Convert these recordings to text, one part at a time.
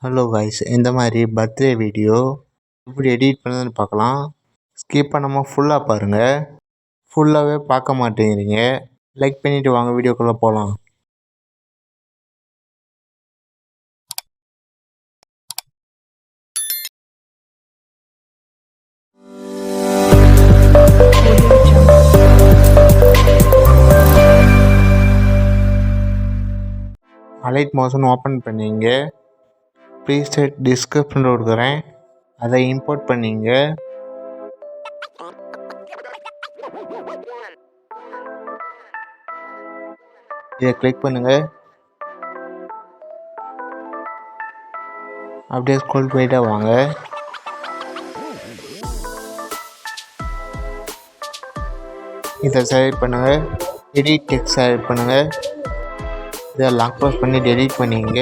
Hello guys, இந்த மாதிரி birthday video எப்படி எடிட் பண்ணுறதுன்னு பார்க்கலாம். ஸ்கிப் பண்ணாமல் ஃபுல்லாக பாருங்கள். ஃபுல்லாகவே பார்க்க மாட்டேங்கிறீங்க. லைக் பண்ணிவிட்டு வாங்க வீடியோக்குள்ளே போகலாம். அலைட் மோஷன் ஓப்பன் பண்ணிங்க. ப்ரீசெட் டிஸ்கிரிப்ஷனில் கொடுக்குறேன், அதை இம்போர்ட் பண்ணிங்க. இதை கிளிக் பண்ணுங்கள். அப்படியே ஸ்க்ரோல் பண்ணிட்டே வாங்க. இதை செலக்ட் பண்ணுங்கள். எடிட் டெக்ஸ்ட் செலக்ட் பண்ணுங்கள். இதை லாக் க்ளோஸ் பண்ணி டெலீட் பண்ணிங்க.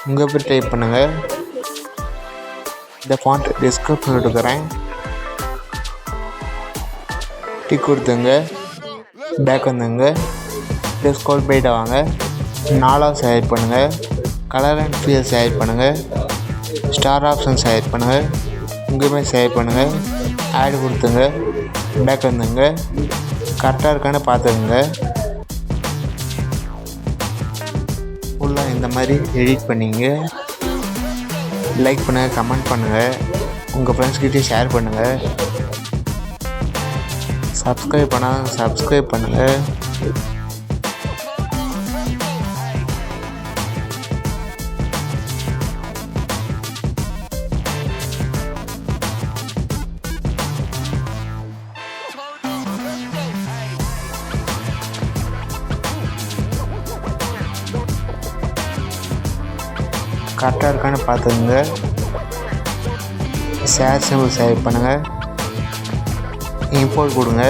உங்கள் பேர் டைப் பண்ணுங்கள். இந்த ஃபாண்ட் டிஸ்கிரிப்ஷன் எடுக்கிறேன், டிக் கொடுத்துங்க. பேக் வந்துங்க. இதை ஸ்க்ரோல் பண்ணிட்டு வாங்க. 4ஆவது செலக்ட் பண்ணுங்கள். கலர் அண்ட் ஃபீல் செலக்ட் பண்ணுங்கள். ஸ்டார் ஆப்ஷன் செலக்ட் பண்ணுங்கள். உங்கள் மேல் செலக்ட் பண்ணுங்கள். ஆட் கொடுத்துங்க. பேக் வந்துங்க. கரெக்டாக இருக்கான்னு பார்த்துக்குங்க. ஃபுல்லாக இந்த மாதிரி எடிட் பண்ணிங்க. லைக் பண்ணுங்கள், கமெண்ட் பண்ணுங்கள், உங்கள் ஃப்ரெண்ட்ஸ்கிட்டே ஷேர் பண்ணுங்கள். சப்ஸ்கிரைப் பண்ணால் சப்ஸ்கிரைப் பண்ணுங்கள். கரெக்டாக இருக்கான்னு பார்த்துக்குங்க. ஷேர் சிம்பிள் செலக்ட் பண்ணுங்கள். இம்போர்ட் கொடுங்க.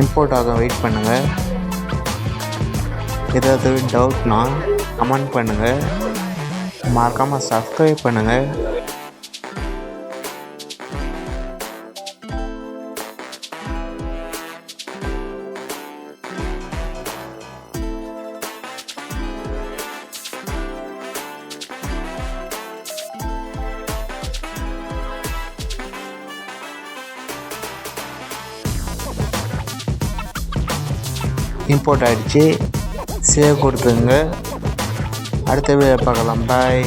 இம்போர்ட் ஆக வெயிட் பண்ணுங்கள். ஏதாவது டவுட்னா கமெண்ட் பண்ணுங்கள். மறக்காமல் சப்ஸ்கிரைப் பண்ணுங்கள். இம்போர்ட் ஆகிடுச்சு. சேவ் கொடுத்துங்க. அடுத்த வீடியோ பார்க்கலாம். பாய்.